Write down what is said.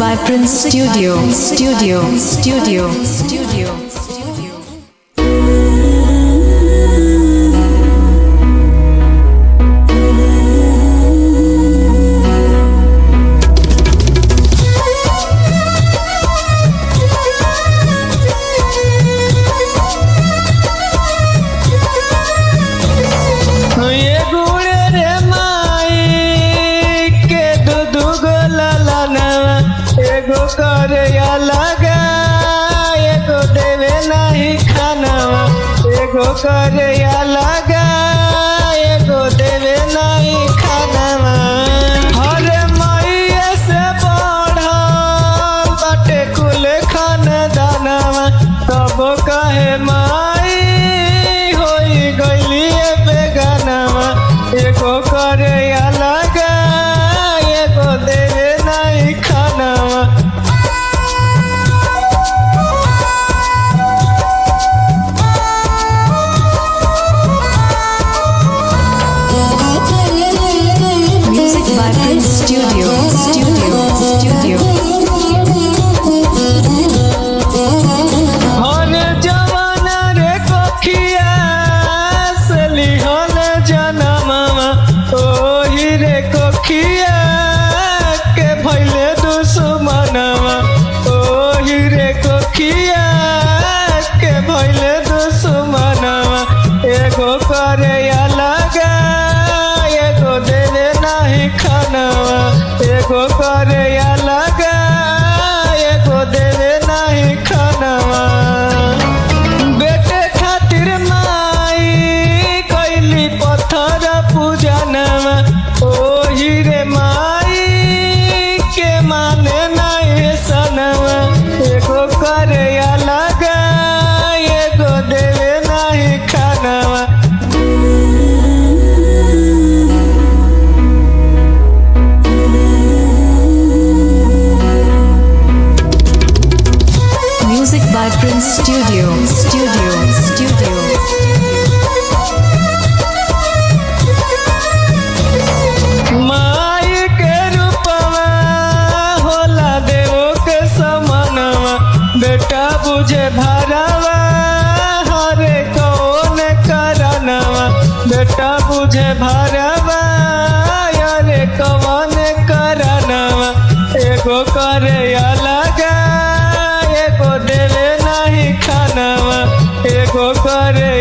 by Prince Studio. एगो करे लगा एगो देवे नहीं खानवा, एगो करे लगा एगो देवे नहीं खानवा। हर मैया से बढ़ल बाटे कुल खानदानवा, तब कहे माई होई गइली बेगानवा। एगो करे लगा एगो देवे नहीं खानवा। Music by Prince Studio. हन जवाना रे कोखिया से लिहल जनमवा, ओही रे कोखिया के भइले दुश्मनवा, ओही रे कोखिया के भइले दुश्मनवा। एगो करे लगा एगो देवे नहीं खानवा, एगो करे लगा एगो देवे नहीं खानवा। बेटे खातिर माई कैली पत्थर पूजनवा, ओही रे माई के माने नहीं सनवा। एगो करे लगा एगो देवे नहीं खानवा। Music by Prince Studio. माई के रूपवा होला देवो के समानवा, बेटा बुझे भरवा हरे कौन करनवा। बेटा बुझे भरवा यारे कौन करनवा। एगो करे लगा एगो देवे नहीं खानवा, एगो करे